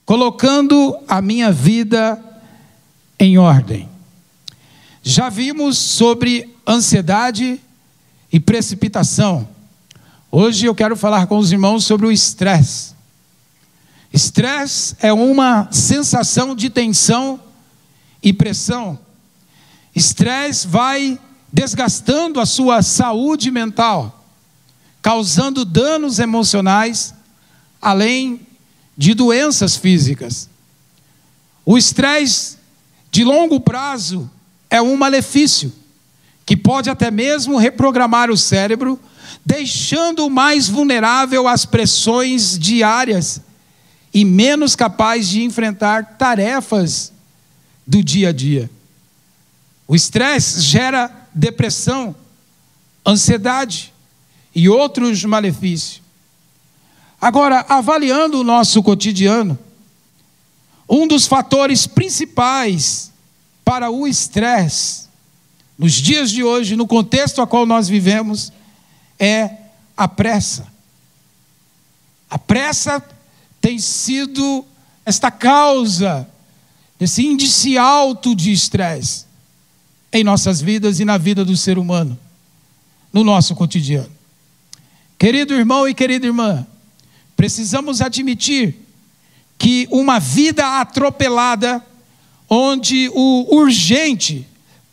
colocando a minha vida em ordem. Já vimos sobre ansiedade e precipitação. Hoje eu quero falar com os irmãos sobre o estresse. Estresse é uma sensação de tensão e pressão. Estresse vai desgastando a sua saúde mental, causando danos emocionais, além de doenças físicas. O estresse de longo prazo é um malefício, que pode até mesmo reprogramar o cérebro, deixando-o mais vulnerável às pressões diárias e menos capaz de enfrentar tarefas do dia a dia. O estresse gera depressão, ansiedade e outros malefícios. Agora, avaliando o nosso cotidiano, um dos fatores principais para o estresse, nos dias de hoje, no contexto a qual nós vivemos, é a pressa. A pressa tem sido esta causa, esse índice alto de estresse em nossas vidas e na vida do ser humano, no nosso cotidiano. Querido irmão e querida irmã, precisamos admitir que uma vida atropelada, onde o urgente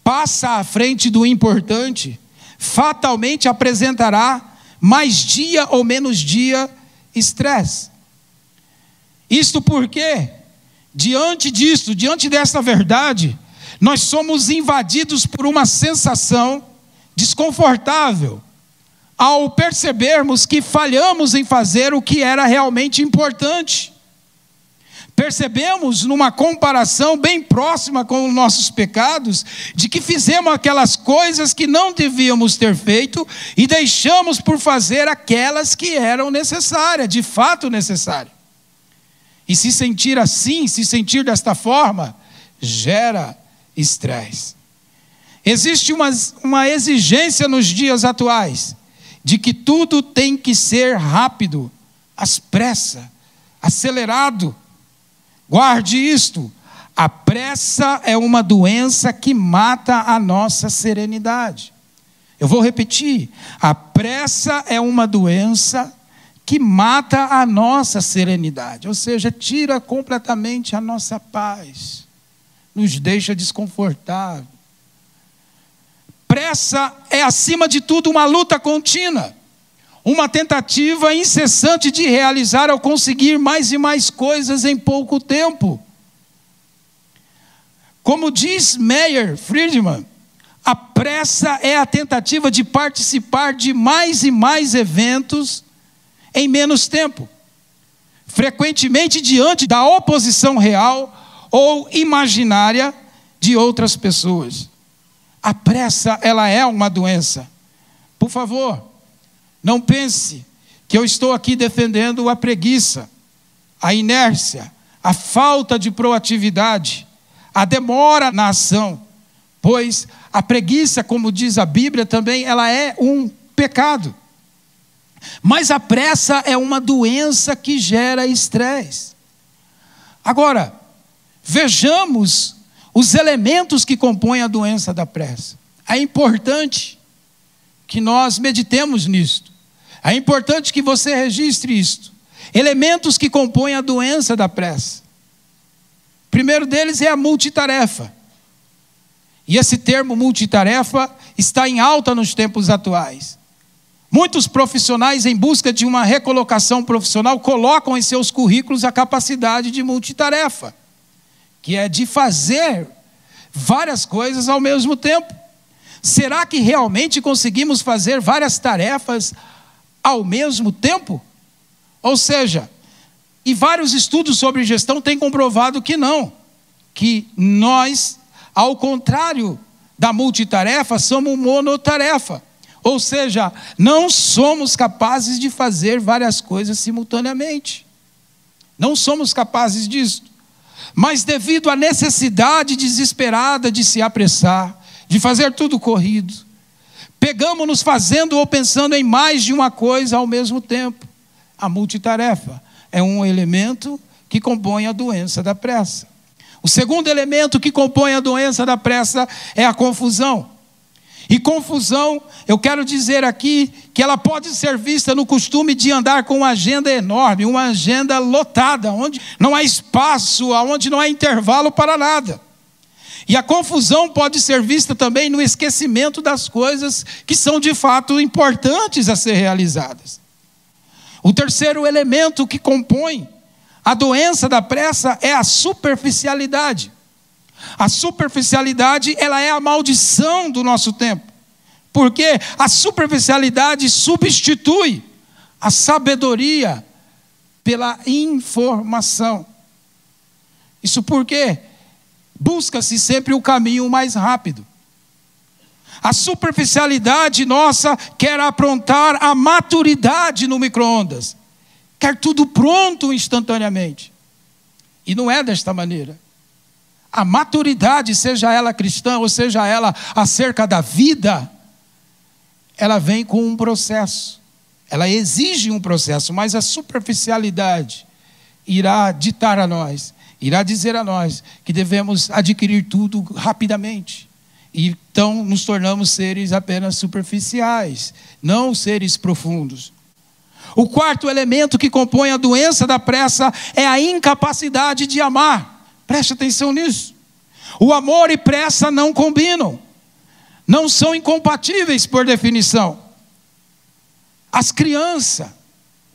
passa à frente do importante, fatalmente apresentará mais dia ou menos dia estresse. Isto porque, diante desta verdade, nós somos invadidos por uma sensação desconfortável, ao percebermos que falhamos em fazer o que era realmente importante. Percebemos, numa comparação bem próxima com os nossos pecados, de que fizemos aquelas coisas que não devíamos ter feito e deixamos por fazer aquelas que eram necessárias, de fato necessárias. E se sentir assim, se sentir desta forma, gera estresse. Existe uma exigência nos dias atuais de que tudo tem que ser rápido, às pressas, acelerado. Guarde isto: a pressa é uma doença que mata a nossa serenidade. Eu vou repetir: a pressa é uma doença que mata a nossa serenidade, ou seja, tira completamente a nossa paz, nos deixa desconfortável. Pressa é, acima de tudo, uma luta contínua, uma tentativa incessante de realizar ou conseguir mais e mais coisas em pouco tempo. Como diz Meyer Friedman, a pressa é a tentativa de participar de mais e mais eventos em menos tempo, frequentemente diante da oposição real ou imaginária de outras pessoas. A pressa, ela é uma doença. Por favor, não pense que eu estou aqui defendendo a preguiça, a inércia, a falta de proatividade, a demora na ação, pois a preguiça, como diz a Bíblia também, ela é um pecado. Mas a pressa é uma doença que gera estresse. Agora, vejamos os elementos que compõem a doença da pressa. É importante que nós meditemos nisto. É importante que você registre isto. Elementos que compõem a doença da pressa. O primeiro deles é a multitarefa. E esse termo multitarefa está em alta nos tempos atuais. Muitos profissionais, em busca de uma recolocação profissional, colocam em seus currículos a capacidade de multitarefa, que é de fazer várias coisas ao mesmo tempo. Será que realmente conseguimos fazer várias tarefas ao mesmo tempo? Ou seja, e vários estudos sobre gestão têm comprovado que não, que nós, ao contrário da multitarefa, somos monotarefa. Ou seja, não somos capazes de fazer várias coisas simultaneamente. Não somos capazes disso. Mas devido à necessidade desesperada de se apressar, de fazer tudo corrido, pegamos-nos fazendo ou pensando em mais de uma coisa ao mesmo tempo. A multitarefa é um elemento que compõe a doença da pressa. O segundo elemento que compõe a doença da pressa é a confusão. E confusão, eu quero dizer aqui que ela pode ser vista no costume de andar com uma agenda enorme, uma agenda lotada, onde não há espaço, onde não há intervalo para nada. E a confusão pode ser vista também no esquecimento das coisas que são de fato importantes a ser realizadas. O terceiro elemento que compõe a doença da pressa é a superficialidade. A superficialidade, ela é a maldição do nosso tempo. Porque a superficialidade substitui a sabedoria pela informação. Isso porque busca-se sempre o caminho mais rápido. A superficialidade nossa quer aprontar a maturidade no micro-ondas. Quer tudo pronto instantaneamente. E não é desta maneira. A maturidade, seja ela cristã ou seja ela acerca da vida, ela vem com um processo. Ela exige um processo, mas a superficialidade irá ditar a nós, irá dizer a nós que devemos adquirir tudo rapidamente. Então nos tornamos seres apenas superficiais, não seres profundos. O quarto elemento que compõe a doença da pressa é a incapacidade de amar. Preste atenção nisso. O amor e pressa não combinam. Não são incompatíveis por definição. As crianças,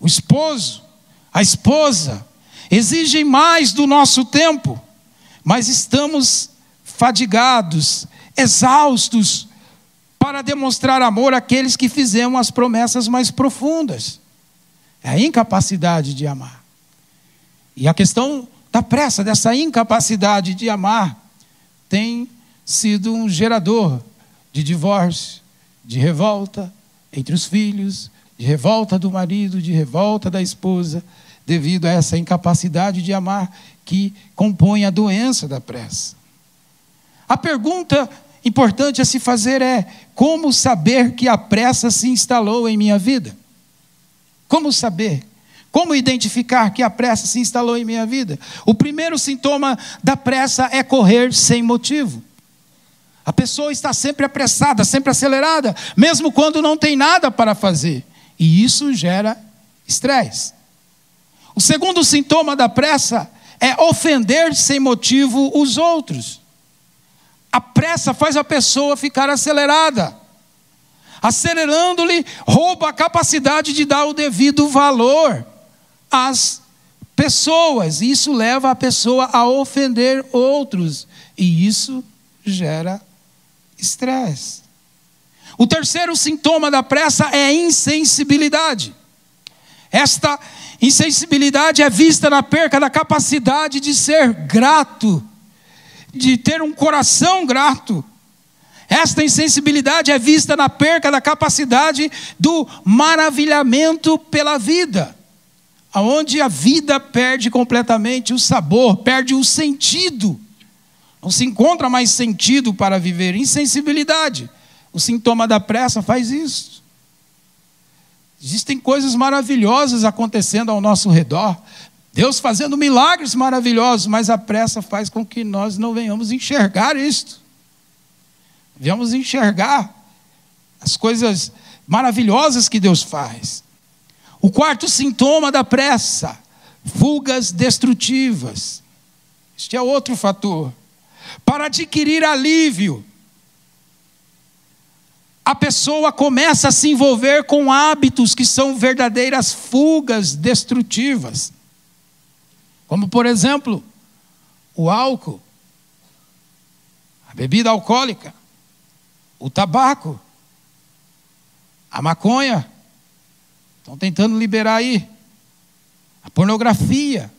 o esposo, a esposa, exigem mais do nosso tempo, mas estamos fadigados, exaustos, para demonstrar amor àqueles que fizeram as promessas mais profundas. É a incapacidade de amar. E a questão da pressa, dessa incapacidade de amar, tem sido um gerador de divórcio, de revolta entre os filhos, de revolta do marido, de revolta da esposa, devido a essa incapacidade de amar que compõe a doença da pressa. A pergunta importante a se fazer é: como saber que a pressa se instalou em minha vida? Como saber? Como identificar que a pressa se instalou em minha vida? O primeiro sintoma da pressa é correr sem motivo. A pessoa está sempre apressada, sempre acelerada, mesmo quando não tem nada para fazer. E isso gera estresse. O segundo sintoma da pressa é ofender sem motivo os outros. A pressa faz a pessoa ficar acelerada. Acelerando-lhe, rouba a capacidade de dar o devido valor às pessoas. Isso leva a pessoa a ofender outros. E isso gera estresse. O terceiro sintoma da pressa é a insensibilidade. Esta insensibilidade é vista na perca da capacidade de ser grato, de ter um coração grato. Esta insensibilidade é vista na perca da capacidade do maravilhamento pela vida, onde a vida perde completamente o sabor, perde o sentido. Não se encontra mais sentido para viver. Insensibilidade. O sintoma da pressa faz isso. Existem coisas maravilhosas acontecendo ao nosso redor. Deus fazendo milagres maravilhosos, mas a pressa faz com que nós não venhamos enxergar isto. Venhamos enxergar as coisas maravilhosas que Deus faz. O quarto sintoma da pressa: fugas destrutivas. Este é outro fator. Para adquirir alívio, a pessoa começa a se envolver com hábitos que são verdadeiras fugas destrutivas. Como, por exemplo, o álcool, a bebida alcoólica, o tabaco, a maconha. Estão tentando liberar aí. A pornografia.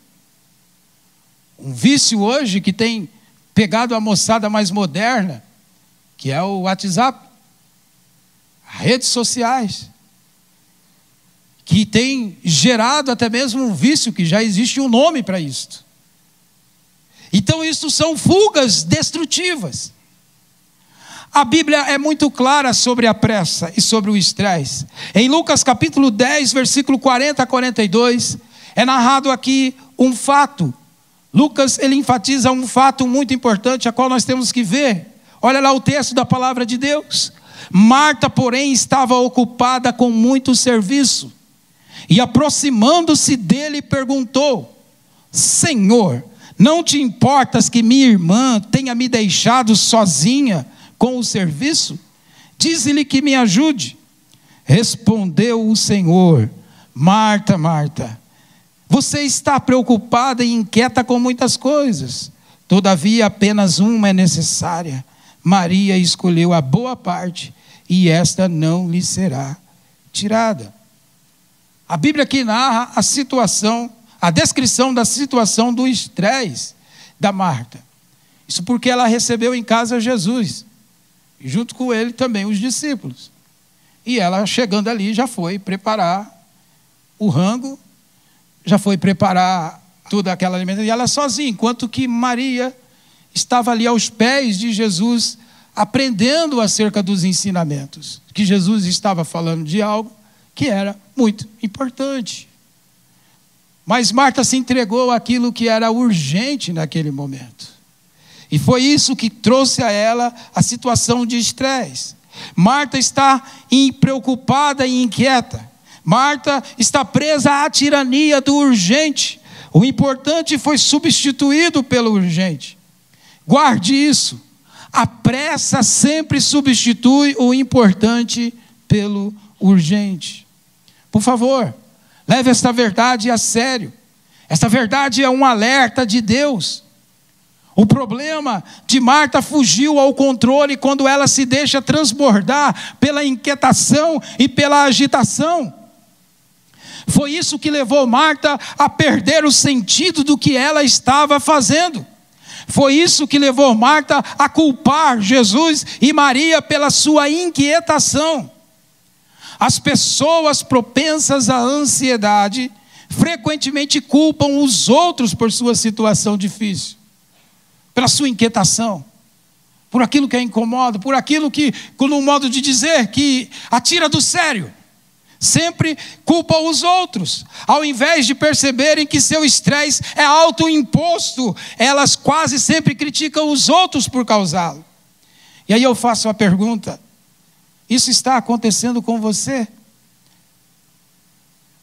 Um vício hoje que tem pegado a moçada mais moderna, que é o WhatsApp, redes sociais, que tem gerado até mesmo um vício, que já existe um nome para isto. Então isso são fugas destrutivas. A Bíblia é muito clara sobre a pressa e sobre o estresse. Em Lucas capítulo 10, versículo 40 a 42, É narrado aqui um fato. Lucas, ele enfatiza um fato muito importante, a qual nós temos que ver. Olha lá o texto da palavra de Deus. Marta, porém, estava ocupada com muito serviço. E aproximando-se dele, perguntou: Senhor, não te importas que minha irmã tenha me deixado sozinha com o serviço? Dize-lhe que me ajude. Respondeu o Senhor: Marta, Marta, você está preocupada e inquieta com muitas coisas. Todavia, apenas uma é necessária. Maria escolheu a boa parte, e esta não lhe será tirada. A Bíblia aqui narra a situação, a descrição da situação do estresse da Marta. Isso porque ela recebeu em casa Jesus, e junto com ele também os discípulos. E ela, chegando ali, já foi preparar o rango, já foi preparar toda aquela alimentação, e ela sozinha, enquanto que Maria estava ali aos pés de Jesus, aprendendo acerca dos ensinamentos, que Jesus estava falando de algo que era muito importante. Mas Marta se entregou àquilo que era urgente naquele momento. E foi isso que trouxe a ela a situação de estresse. Marta está preocupada e inquieta. Marta está presa à tirania do urgente. O importante foi substituído pelo urgente. Guarde isso. A pressa sempre substitui o importante pelo urgente. Por favor, leve esta verdade a sério. Esta verdade é um alerta de Deus. O problema de Marta fugiu ao controle quando ela se deixa transbordar pela inquietação e pela agitação. Foi isso que levou Marta a perder o sentido do que ela estava fazendo. Foi isso que levou Marta a culpar Jesus e Maria pela sua inquietação. As pessoas propensas à ansiedade frequentemente culpam os outros por sua situação difícil, pela sua inquietação, por aquilo que a incomoda, por aquilo que, no modo de dizer, que a tira do sério. Sempre culpam os outros, ao invés de perceberem que seu estresse é autoimposto, elas quase sempre criticam os outros por causá-lo. E aí eu faço a pergunta: isso está acontecendo com você?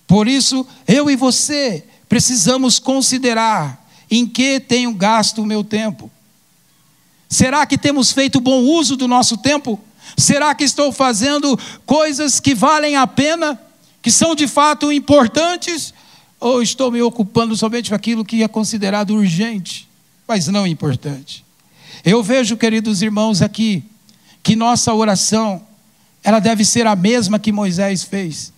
Por isso, eu e você precisamos considerar em que tenho gasto o meu tempo. Será que temos feito bom uso do nosso tempo? Será que estou fazendo coisas que valem a pena, que são de fato importantes? Ou estou me ocupando somente com aquilo que é considerado urgente, mas não importante? Eu vejo, queridos irmãos, aqui, que nossa oração, ela deve ser a mesma que Moisés fez.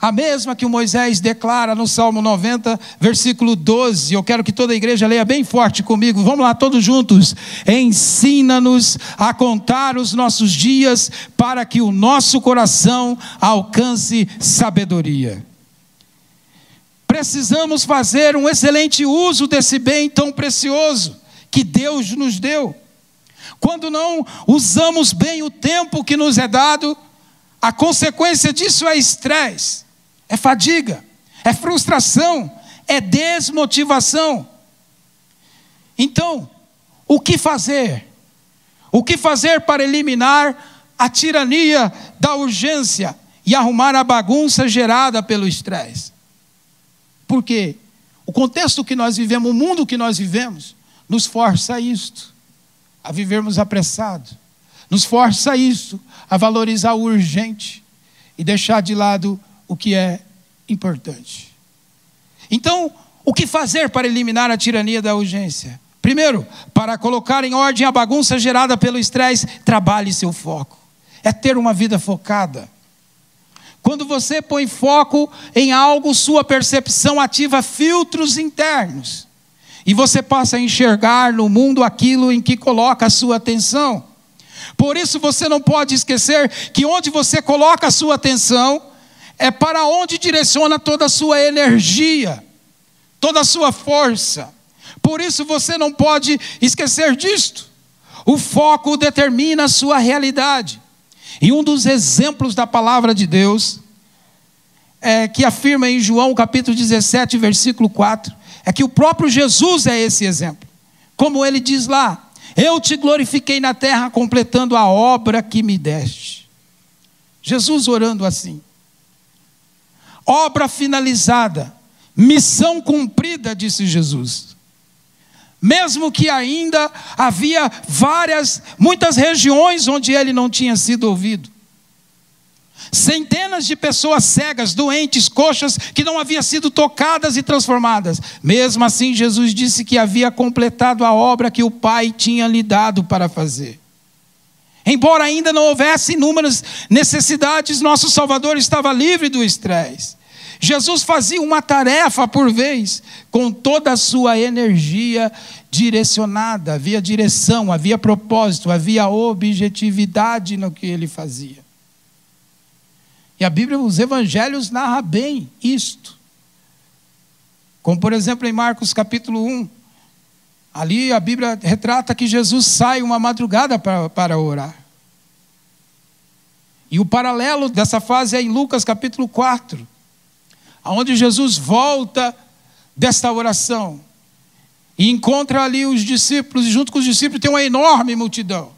A mesma que o Moisés declara no Salmo 90, versículo 12. Eu quero que toda a igreja leia bem forte comigo. Vamos lá, todos juntos. Ensina-nos a contar os nossos dias, para que o nosso coração alcance sabedoria. Precisamos fazer um excelente uso desse bem tão precioso que Deus nos deu. Quando não usamos bem o tempo que nos é dado, a consequência disso é estresse, é fadiga, é frustração, é desmotivação. Então, o que fazer? O que fazer para eliminar a tirania da urgência e arrumar a bagunça gerada pelo estresse? Porque o contexto que nós vivemos, o mundo que nós vivemos, nos força a isto, a vivermos apressado. Nos força a isso, a valorizar o urgente e deixar de lado o que é importante. Então, o que fazer para eliminar a tirania da urgência? Primeiro, para colocar em ordem a bagunça gerada pelo estresse, trabalhe seu foco. É ter uma vida focada. Quando você põe foco em algo, sua percepção ativa filtros internos. E você passa a enxergar no mundo aquilo em que coloca a sua atenção. Por isso você não pode esquecer que onde você coloca a sua atenção é para onde direciona toda a sua energia, toda a sua força. Por isso você não pode esquecer disto. O foco determina a sua realidade. E um dos exemplos da palavra de Deus que afirma em João capítulo 17, versículo 4, é que o próprio Jesus é esse exemplo. Como ele diz lá: eu te glorifiquei na terra, completando a obra que me deste. Jesus orando assim. Obra finalizada, missão cumprida, disse Jesus. Mesmo que ainda havia muitas regiões onde ele não tinha sido ouvido. Centenas de pessoas cegas, doentes, coxas, que não haviam sido tocadas e transformadas. Mesmo assim, Jesus disse que havia completado a obra que o Pai tinha lhe dado para fazer. Embora ainda não houvesse inúmeras necessidades, nosso Salvador estava livre do estresse. Jesus fazia uma tarefa por vez, com toda a sua energia direcionada. Havia direção, havia propósito, havia objetividade no que ele fazia. E a Bíblia, os evangelhos narram bem isto. Como por exemplo em Marcos capítulo 1. Ali a Bíblia retrata que Jesus sai uma madrugada para orar. E o paralelo dessa fase é em Lucas capítulo 4. Onde Jesus volta desta oração. E encontra ali os discípulos. E junto com os discípulos tem uma enorme multidão.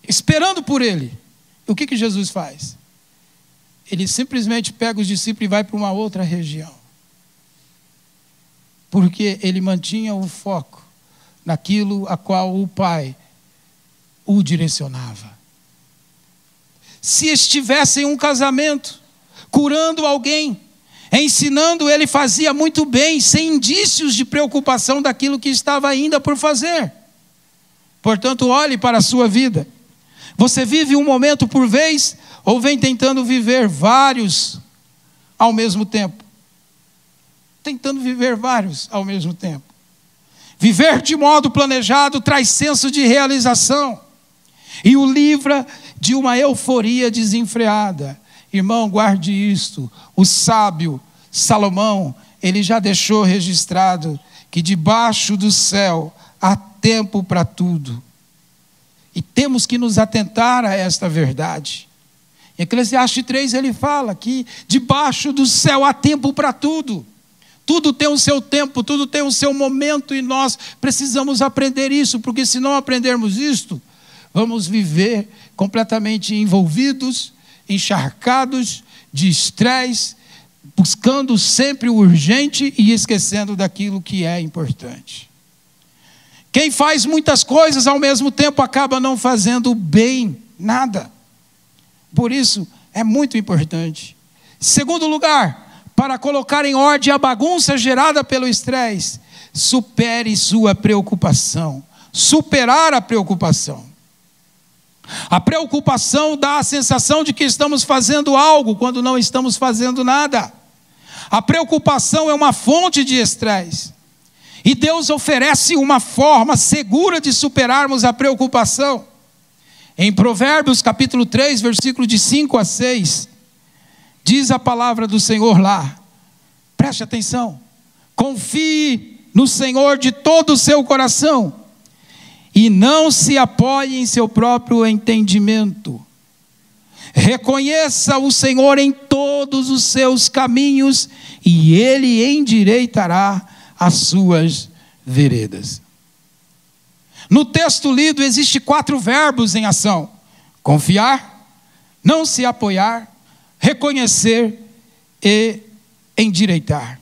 Esperando por ele. O que Jesus faz? Ele simplesmente pega os discípulos e vai para uma outra região. Porque ele mantinha o foco naquilo a qual o Pai o direcionava. Se estivesse em um casamento, curando alguém, ensinando, ele fazia muito bem, sem indícios de preocupação daquilo que estava ainda por fazer. Portanto, olhe para a sua vida. Você vive um momento por vez ou vem tentando viver vários ao mesmo tempo? Tentando viver vários ao mesmo tempo. Viver de modo planejado traz senso de realização e o livra de uma euforia desenfreada. Irmão, guarde isto. O sábio Salomão, ele já deixou registrado que debaixo do céu há tempo para tudo. E temos que nos atentar a esta verdade. Em Eclesiastes 3 ele fala que debaixo do céu há tempo para tudo. Tudo tem o seu tempo, tudo tem o seu momento e nós precisamos aprender isso, porque se não aprendermos isto, vamos viver completamente envolvidos, encharcados de estresse, buscando sempre o urgente e esquecendo daquilo que é importante. Quem faz muitas coisas ao mesmo tempo acaba não fazendo bem nada. Por isso, é muito importante. Segundo lugar, para colocar em ordem a bagunça gerada pelo estresse, supere sua preocupação. Superar a preocupação. A preocupação dá a sensação de que estamos fazendo algo quando não estamos fazendo nada. A preocupação é uma fonte de estresse. E Deus oferece uma forma segura de superarmos a preocupação. Em Provérbios capítulo 3, versículo de 5 a 6, diz a palavra do Senhor lá. Preste atenção. Confie no Senhor de todo o seu coração e não se apoie em seu próprio entendimento. Reconheça o Senhor em todos os seus caminhos e Ele endireitará as suas veredas. No texto lido existe 4 verbos em ação: confiar, não se apoiar, reconhecer e endireitar.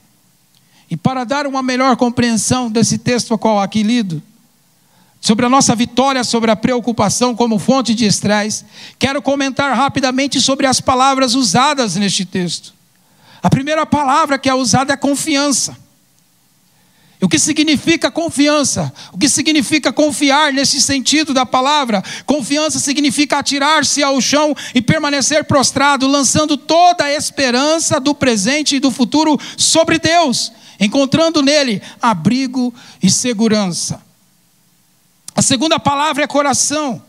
E para dar uma melhor compreensão desse texto a qual aqui lido, sobre a nossa vitória sobre a preocupação como fonte de estresse, quero comentar rapidamente sobre as palavras usadas neste texto. A primeira palavra que é usada é confiança. O que significa confiança? O que significa confiar nesse sentido da palavra? Confiança significa atirar-se ao chão e permanecer prostrado, lançando toda a esperança do presente e do futuro sobre Deus, encontrando nele abrigo e segurança. A segunda palavra é coração.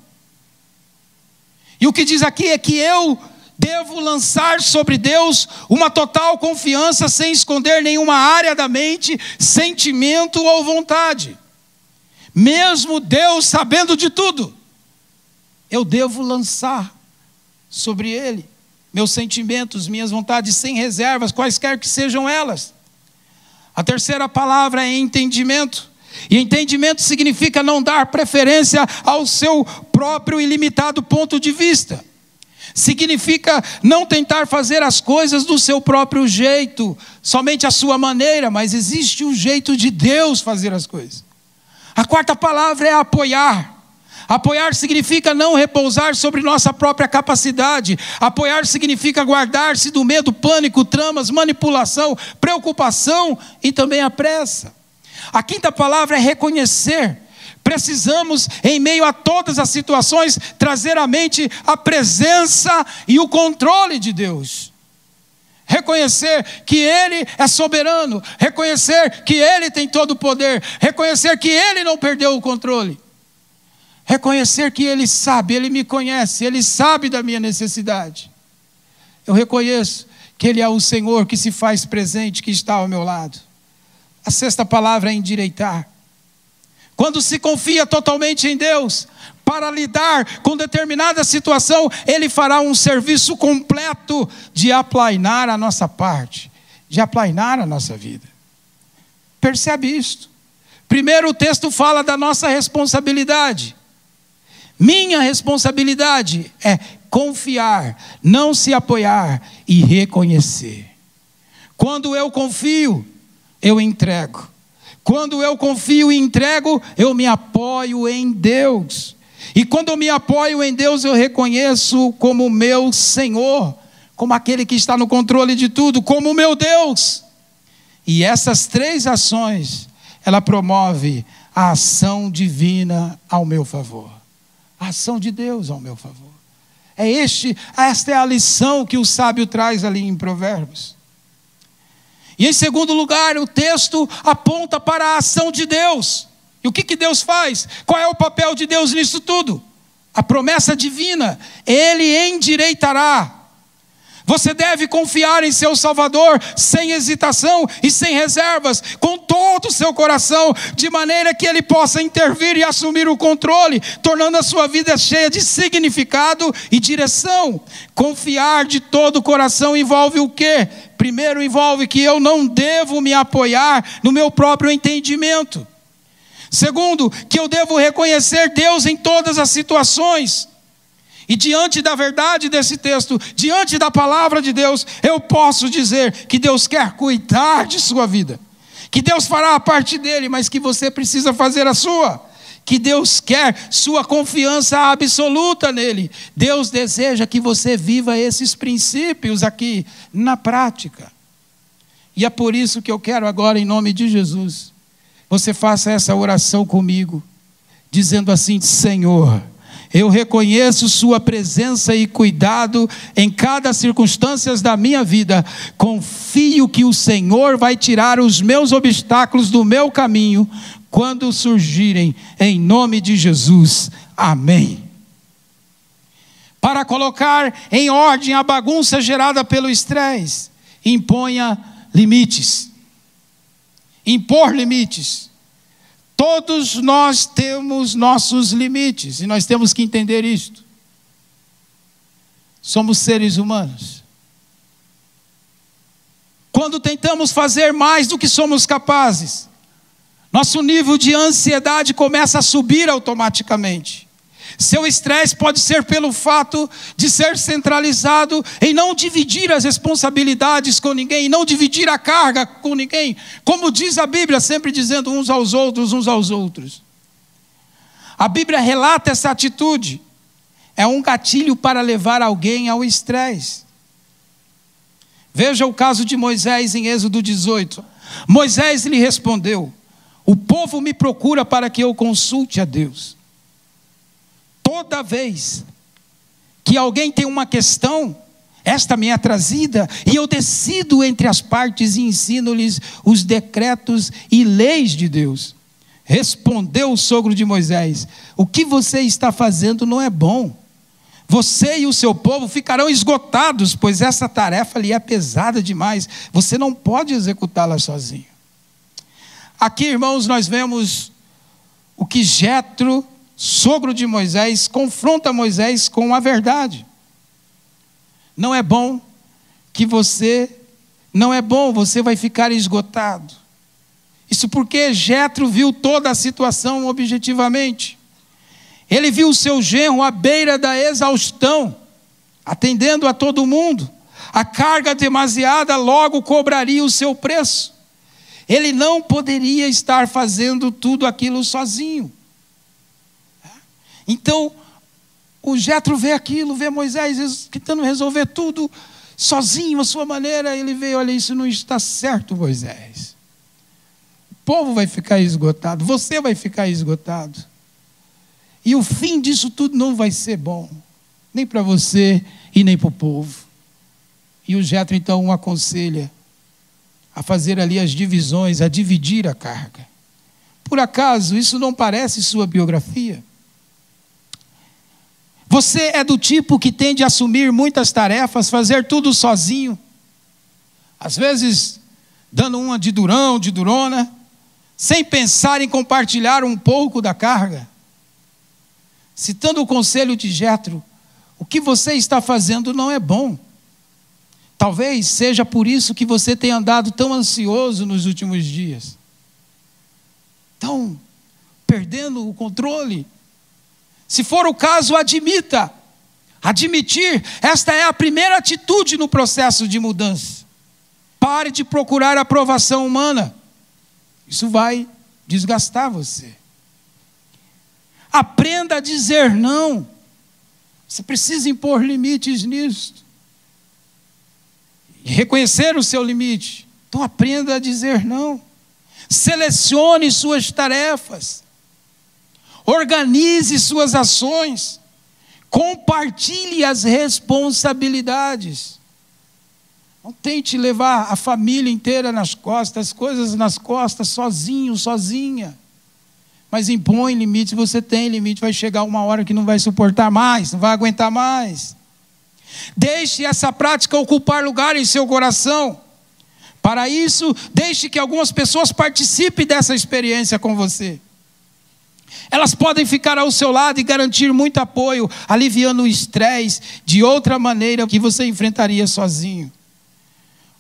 E o que diz aqui é que eu devo lançar sobre Deus uma total confiança sem esconder nenhuma área da mente, sentimento ou vontade. Mesmo Deus sabendo de tudo, eu devo lançar sobre Ele meus sentimentos, minhas vontades sem reservas, quaisquer que sejam elas. A terceira palavra é entendimento. E entendimento significa não dar preferência ao seu próprio ilimitado ponto de vista. Significa não tentar fazer as coisas do seu próprio jeito, somente a sua maneira, mas existe um jeito de Deus fazer as coisas. A quarta palavra é apoiar. Apoiar significa não repousar sobre nossa própria capacidade. Apoiar significa guardar-se do medo, pânico, tramas, manipulação, preocupação e também a pressa. A quinta palavra é reconhecer. Precisamos, em meio a todas as situações, trazer à mente a presença e o controle de Deus. Reconhecer que Ele é soberano. Reconhecer que Ele tem todo o poder. Reconhecer que Ele não perdeu o controle. Reconhecer que Ele sabe, Ele me conhece, Ele sabe da minha necessidade. Eu reconheço que Ele é o Senhor que se faz presente, que está ao meu lado. A sexta palavra é endireitar. Quando se confia totalmente em Deus, para lidar com determinada situação, Ele fará um serviço completo de aplainar a nossa parte, de aplainar a nossa vida. Percebe isto? Primeiro o texto fala da nossa responsabilidade. Minha responsabilidade é confiar, não se apoiar e reconhecer. Quando eu confio, eu entrego. Quando eu confio e entrego, eu me apoio em Deus. E quando eu me apoio em Deus, eu reconheço como meu Senhor, como aquele que está no controle de tudo, como meu Deus. E essas três ações, ela promove a ação divina ao meu favor. A ação de Deus ao meu favor. Esta é a lição que o sábio traz ali em Provérbios. E em segundo lugar, o texto aponta para a ação de Deus. E o que Deus faz? Qual é o papel de Deus nisso tudo? A promessa divina, Ele endireitará. Você deve confiar em seu Salvador sem hesitação e sem reservas, com todo o seu coração, de maneira que Ele possa intervir e assumir o controle, tornando a sua vida cheia de significado e direção. Confiar de todo o coração envolve o quê? Primeiro envolve que eu não devo me apoiar no meu próprio entendimento. Segundo, que eu devo reconhecer Deus em todas as situações. E diante da verdade desse texto, diante da palavra de Deus, eu posso dizer que Deus quer cuidar de sua vida. Que Deus fará a parte dele, mas que você precisa fazer a sua. Que Deus quer sua confiança absoluta nele. Deus deseja que você viva esses princípios aqui na prática. E é por isso que eu quero agora, em nome de Jesus, você faça essa oração comigo, dizendo assim: Senhor, eu reconheço sua presença e cuidado em cada circunstância da minha vida. Confio que o Senhor vai tirar os meus obstáculos do meu caminho quando surgirem, em nome de Jesus. Amém. Para colocar em ordem a bagunça gerada pelo estresse, imponha limites. Impor limites. Todos nós temos nossos limites, e nós temos que entender isto. Somos seres humanos. Quando tentamos fazer mais do que somos capazes, nosso nível de ansiedade começa a subir automaticamente. Seu estresse pode ser pelo fato de ser centralizado em não dividir as responsabilidades com ninguém, não dividir a carga com ninguém, como diz a Bíblia, sempre dizendo uns aos outros. A Bíblia relata essa atitude, é um gatilho para levar alguém ao estresse. Veja o caso de Moisés em Êxodo 18. Moisés lhe respondeu: o povo me procura para que eu consulte a Deus. Toda vez que alguém tem uma questão, esta me é trazida, e eu decido entre as partes e ensino-lhes os decretos e leis de Deus. Respondeu o sogro de Moisés: o que você está fazendo não é bom. Você e o seu povo ficarão esgotados, pois essa tarefa lhe é pesada demais. Você não pode executá-la sozinho. Aqui, irmãos, nós vemos o que Jetro, sogro de Moisés, confronta Moisés com a verdade. não é bom, você vai ficar esgotado. Isso porque Jetro viu toda a situação objetivamente. Ele viu o seu genro à beira da exaustão, atendendo a todo mundo. A carga demasiada logo cobraria o seu preço. Ele não poderia estar fazendo tudo aquilo sozinho. Então, o Jetro vê aquilo, vê Moisés tentando resolver tudo sozinho, à sua maneira. Ele vê, olha, isso não está certo, Moisés. O povo vai ficar esgotado, você vai ficar esgotado. E o fim disso tudo não vai ser bom, nem para você e nem para o povo. E o Jetro então o aconselha a fazer ali as divisões, a dividir a carga. Por acaso isso não parece sua biografia? Você é do tipo que tende a assumir muitas tarefas, fazer tudo sozinho, às vezes dando uma de durão, de durona, sem pensar em compartilhar um pouco da carga? Citando o conselho de Jetro, o que você está fazendo não é bom. Talvez seja por isso que você tenha andado tão ansioso nos últimos dias. Tão perdendo o controle. Se for o caso, admita. Admitir, esta é a primeira atitude no processo de mudança. Pare de procurar aprovação humana. Isso vai desgastar você. Aprenda a dizer não. Você precisa impor limites nisso. E reconhecer o seu limite. Então aprenda a dizer não. Selecione suas tarefas. Organize suas ações. Compartilhe as responsabilidades. Não tente levar a família inteira nas costas, as coisas nas costas, sozinho, sozinha. Mas impõe limites, você tem limite, vai chegar uma hora que não vai suportar mais, não vai aguentar mais. Deixe essa prática ocupar lugar em seu coração. Para isso, deixe que algumas pessoas participem dessa experiência com você. Elas podem ficar ao seu lado e garantir muito apoio, aliviando o estresse de outra maneira que você enfrentaria sozinho.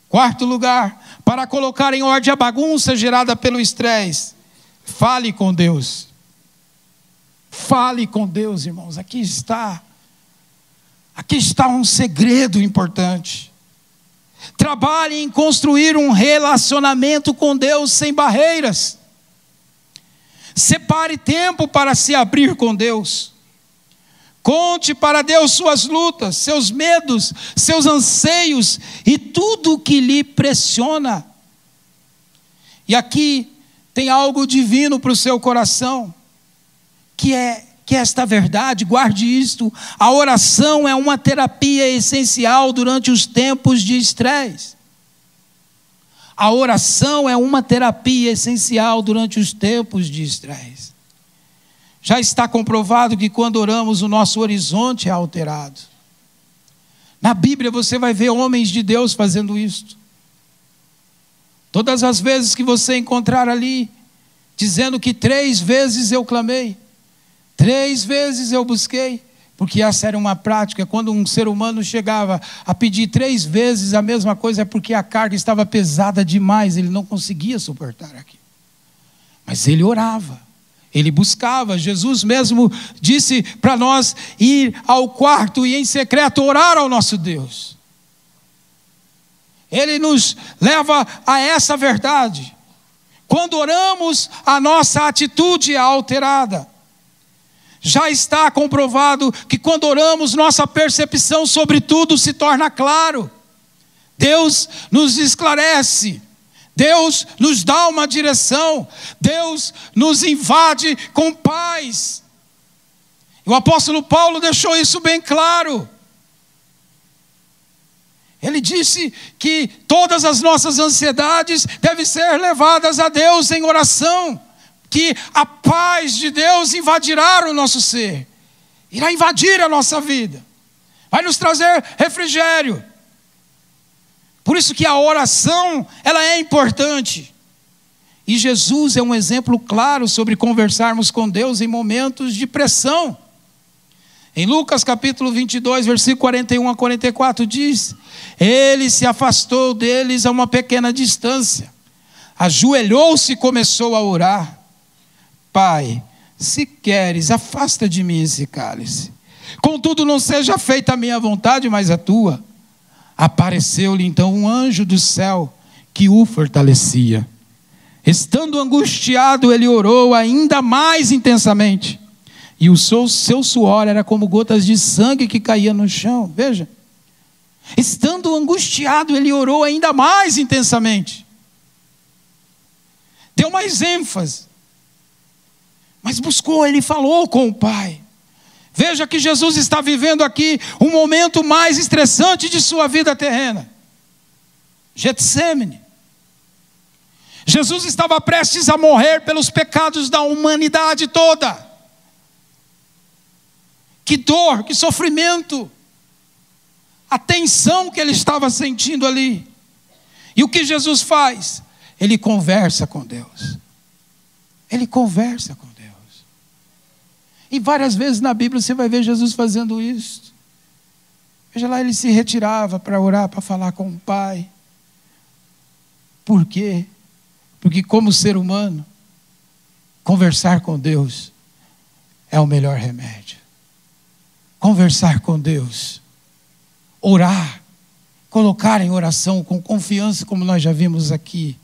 Quarto lugar, para colocar em ordem a bagunça gerada pelo estresse, fale com Deus. Fale com Deus, irmãos. Aqui está um segredo importante. Trabalhe em construir um relacionamento com Deus sem barreiras. Separe tempo para se abrir com Deus. Conte para Deus suas lutas, seus medos, seus anseios e tudo o que lhe pressiona. E aqui tem algo divino para o seu coração, que é esta verdade, guarde isto: a oração é uma terapia essencial durante os tempos de estresse. A oração é uma terapia essencial durante os tempos de estresse. Já está comprovado que quando oramos o nosso horizonte é alterado. Na Bíblia você vai ver homens de Deus fazendo isto. Todas as vezes que você encontrar ali, dizendo que 3 vezes eu clamei, 3 vezes eu busquei, porque essa era uma prática. Quando um ser humano chegava a pedir 3 vezes a mesma coisa, é porque a carga estava pesada demais, ele não conseguia suportar aquilo. Mas ele orava, ele buscava. Jesus mesmo disse para nós ir ao quarto e em secreto orar ao nosso Deus. Ele nos leva a essa verdade. Quando oramos, a nossa atitude é alterada. Já está comprovado que quando oramos, nossa percepção sobre tudo se torna claro. Deus nos esclarece. Deus nos dá uma direção. Deus nos invade com paz. O apóstolo Paulo deixou isso bem claro. Ele disse que todas as nossas ansiedades devem ser levadas a Deus em oração. Que a paz de Deus invadirá o nosso ser. Irá invadir a nossa vida. Vai nos trazer refrigério. Por isso que a oração, ela é importante. E Jesus é um exemplo claro sobre conversarmos com Deus em momentos de pressão. Em Lucas capítulo 22, versículo 41 a 44 diz: ele se afastou deles a uma pequena distância, ajoelhou-se e começou a orar: Pai, se queres, afasta de mim esse cálice, contudo não seja feita a minha vontade, mas a tua. Apareceu-lhe então um anjo do céu que o fortalecia. Estando angustiado, ele orou ainda mais intensamente, e o seu suor era como gotas de sangue que caía no chão. Veja, estando angustiado, ele orou ainda mais intensamente, deu mais ênfase, mas buscou, ele falou com o Pai. Veja que Jesus está vivendo aqui um momento mais estressante de sua vida terrena. Getsêmani. Jesus estava prestes a morrer pelos pecados da humanidade toda. Que dor, que sofrimento, a tensão que ele estava sentindo ali. E o que Jesus faz? Ele conversa com Deus. Ele conversa com Deus. E várias vezes na Bíblia você vai ver Jesus fazendo isso. Veja lá, ele se retirava para orar, para falar com o Pai. Por quê? Porque como ser humano, conversar com Deus é o melhor remédio. Conversar com Deus, orar, colocar em oração com confiança, como nós já vimos aqui,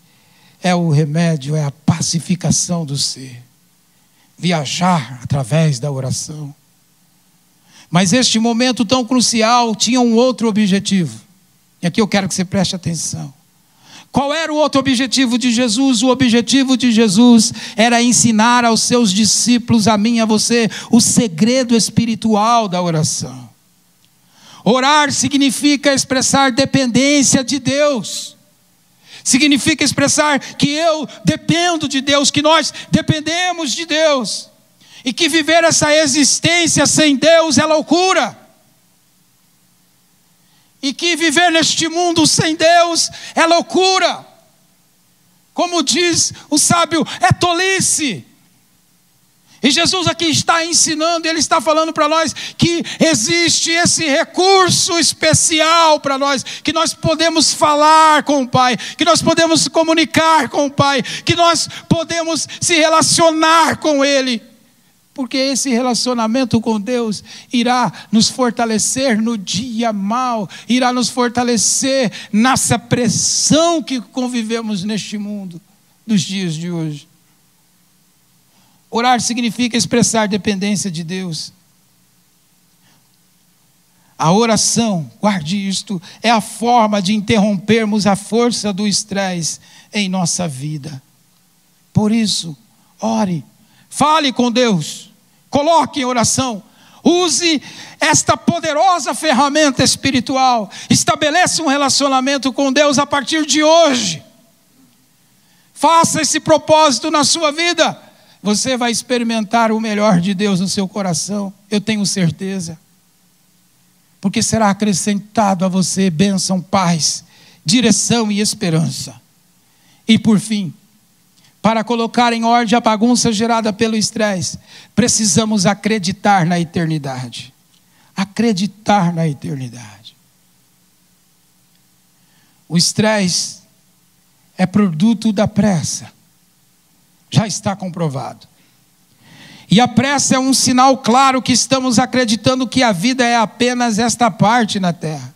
é o remédio, é a pacificação do ser. Viajar através da oração. Mas este momento tão crucial tinha um outro objetivo. E aqui eu quero que você preste atenção. Qual era o outro objetivo de Jesus? O objetivo de Jesus era ensinar aos seus discípulos, a mim e a você, o segredo espiritual da oração. Orar significa expressar dependência de Deus. Significa expressar que eu dependo de Deus, que nós dependemos de Deus. E que viver essa existência sem Deus é loucura. E que viver neste mundo sem Deus é loucura. Como diz o sábio, é tolice. E Jesus aqui está ensinando, ele está falando para nós que existe esse recurso especial para nós, que nós podemos falar com o Pai, que nós podemos comunicar com o Pai, que nós podemos se relacionar com Ele. Porque esse relacionamento com Deus irá nos fortalecer no dia mau, irá nos fortalecer nessa pressão que convivemos neste mundo, dos dias de hoje. Orar significa expressar dependência de Deus. A oração, guarde isto, é a forma de interrompermos a força do estresse em nossa vida. Por isso, ore, fale com Deus, coloque em oração, use esta poderosa ferramenta espiritual, estabeleça um relacionamento com Deus a partir de hoje. Faça esse propósito na sua vida. Você vai experimentar o melhor de Deus no seu coração, eu tenho certeza. Porque será acrescentado a você bênção, paz, direção e esperança. E por fim, para colocar em ordem a bagunça gerada pelo estresse, precisamos acreditar na eternidade. Acreditar na eternidade. O estresse é produto da pressa. Já está comprovado. E a pressa é um sinal claro que estamos acreditando que a vida é apenas esta parte na terra.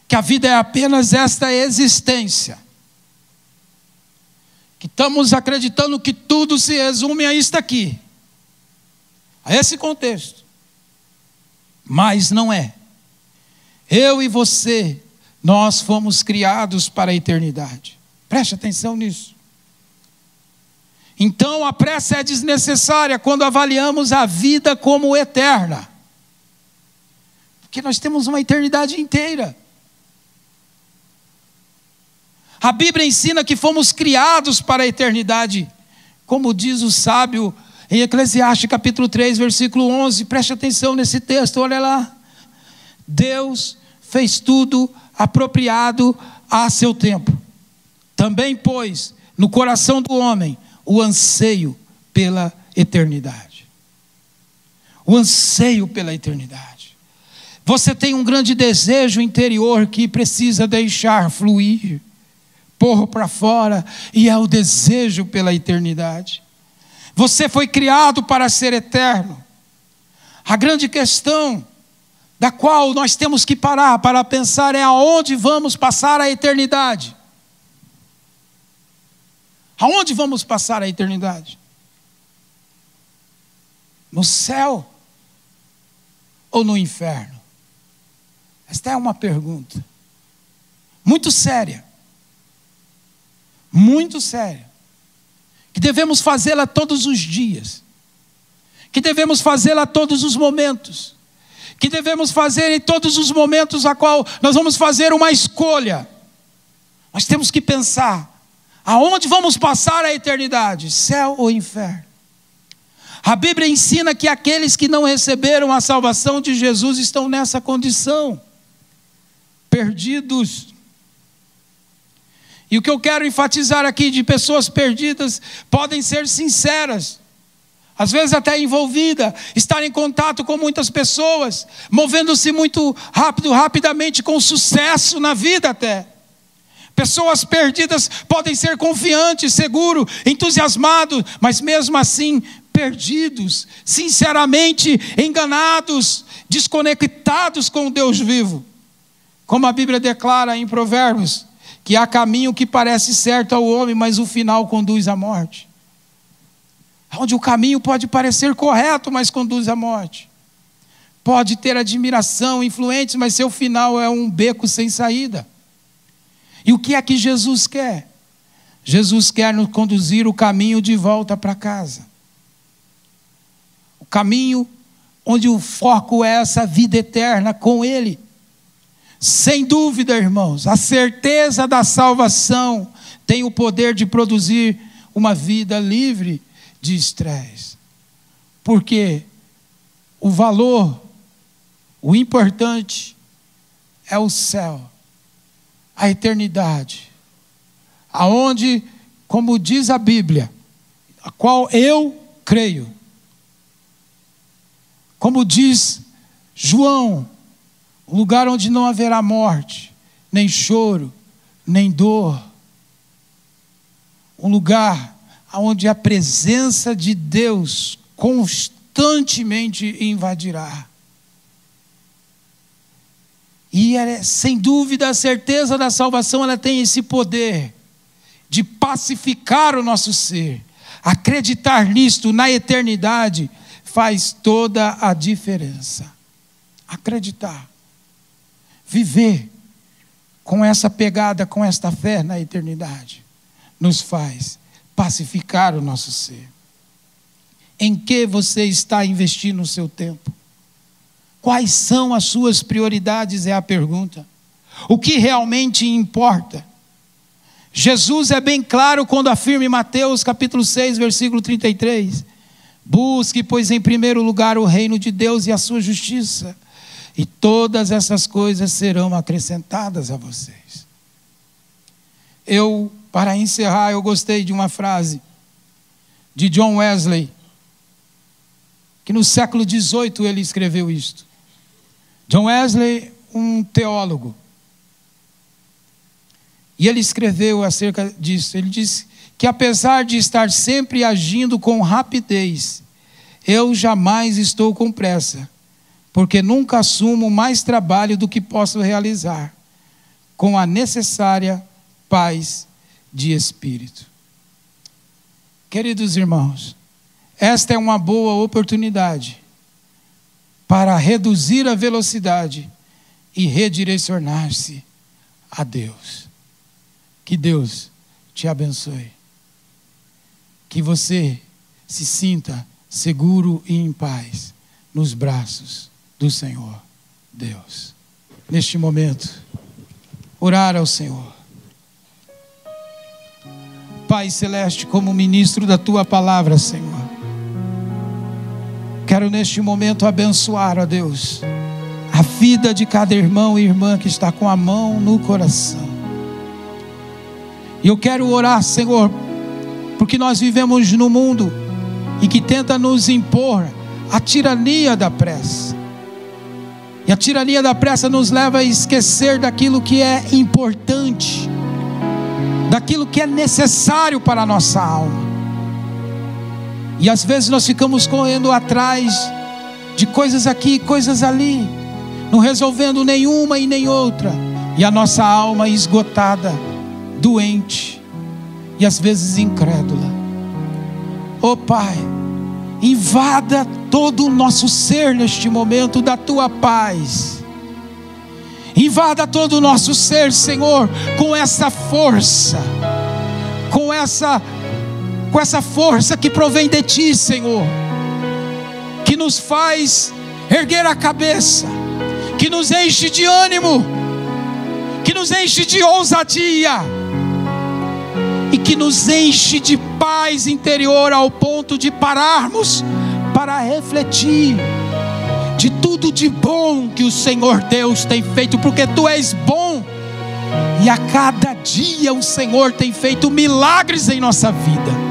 Que a vida é apenas esta existência. Que estamos acreditando que tudo se resume a isto aqui. A esse contexto. Mas não é. Eu e você, nós fomos criados para a eternidade. Preste atenção nisso. Então a pressa é desnecessária quando avaliamos a vida como eterna. Porque nós temos uma eternidade inteira. A Bíblia ensina que fomos criados para a eternidade. Como diz o sábio em Eclesiastes capítulo 3, versículo 11. Preste atenção nesse texto, olha lá. Deus fez tudo apropriado a seu tempo. Também pôs no coração do homem o anseio pela eternidade. o anseio pela eternidade. Você tem um grande desejo interior que precisa deixar fluir, pôr para fora, e é o desejo pela eternidade. Você foi criado para ser eterno. A grande questão da qual nós temos que parar para pensar é aonde vamos passar a eternidade. Aonde vamos passar a eternidade? No céu ou no inferno? Esta é uma pergunta muito séria, que devemos fazê-la todos os dias, que devemos fazê-la todos os momentos, que devemos fazer em todos os momentos a qual nós vamos fazer uma escolha. Nós temos que pensar, aonde vamos passar a eternidade? Céu ou inferno? A Bíblia ensina que aqueles que não receberam a salvação de Jesus estão nessa condição, perdidos. E o que eu quero enfatizar aqui de pessoas perdidas, podem ser sinceras, às vezes até envolvida, estar em contato com muitas pessoas, movendo-se muito rapidamente com sucesso na vida até. Pessoas perdidas podem ser confiantes, seguros, entusiasmados, mas mesmo assim perdidos, sinceramente enganados, desconectados com o Deus vivo. Como a Bíblia declara em Provérbios, que há caminho que parece certo ao homem, mas o final conduz à morte. Onde o caminho pode parecer correto, mas conduz à morte. Pode ter admiração, influentes, mas seu final é um beco sem saída. E o que é que Jesus quer? Jesus quer nos conduzir o caminho de volta para casa. O caminho onde o foco é essa vida eterna com Ele. Sem dúvida, irmãos, a certeza da salvação tem o poder de produzir uma vida livre de estresse. Porque o valor, o importante é o céu, a eternidade, aonde, como diz a Bíblia, a qual eu creio, como diz João, um lugar onde não haverá morte, nem choro, nem dor. Um lugar onde a presença de Deus constantemente invadirá. E sem dúvida a certeza da salvação, ela tem esse poder de pacificar o nosso ser. Acreditar nisto, na eternidade, faz toda a diferença. Acreditar. Viver com essa pegada, com esta fé na eternidade, nos faz pacificar o nosso ser. Em que você está investindo o seu tempo? Quais são as suas prioridades? É a pergunta. O que realmente importa? Jesus é bem claro quando afirma em Mateus capítulo 6, versículo 33. Busque, pois, em primeiro lugar o reino de Deus e a sua justiça, e todas essas coisas serão acrescentadas a vocês. Para encerrar, eu gostei de uma frase de John Wesley, que no século XVIII ele escreveu isto. John Wesley, um teólogo, e ele escreveu acerca disso. Ele disse que apesar de estar sempre agindo com rapidez, eu jamais estou com pressa, porque nunca assumo mais trabalho do que posso realizar, com a necessária paz de espírito. Queridos irmãos, esta é uma boa oportunidade para reduzir a velocidade e redirecionar-se a Deus. Que Deus te abençoe. Que você se sinta seguro e em paz nos braços do Senhor Deus. Neste momento, orar ao Senhor. Pai Celeste, como ministro da Tua palavra, Senhor, quero neste momento abençoar, ó Deus, a vida de cada irmão e irmã que está com a mão no coração. E eu quero orar, Senhor, porque nós vivemos num mundo e que tenta nos impor a tirania da pressa. E a tirania da pressa nos leva a esquecer daquilo que é importante, daquilo que é necessário para a nossa alma. E às vezes nós ficamos correndo atrás de coisas aqui, coisas ali, não resolvendo nenhuma e nem outra, e a nossa alma esgotada, doente e às vezes incrédula. Ó Pai, invada todo o nosso ser neste momento da Tua paz. Invada todo o nosso ser, Senhor, com essa força, com essa força que provém de Ti, Senhor, que nos faz erguer a cabeça, que nos enche de ânimo, que nos enche de ousadia e que nos enche de paz interior ao ponto de pararmos para refletir de tudo de bom que o Senhor Deus tem feito, porque Tu és bom e a cada dia o Senhor tem feito milagres em nossa vida.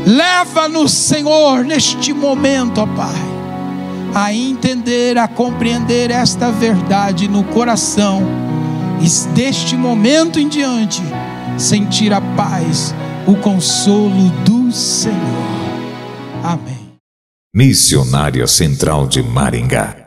Leva-nos, Senhor, neste momento, ó Pai, a entender, a compreender esta verdade no coração, e deste momento em diante sentir a paz, o consolo do Senhor. Amém. Missionária Central de Maringá.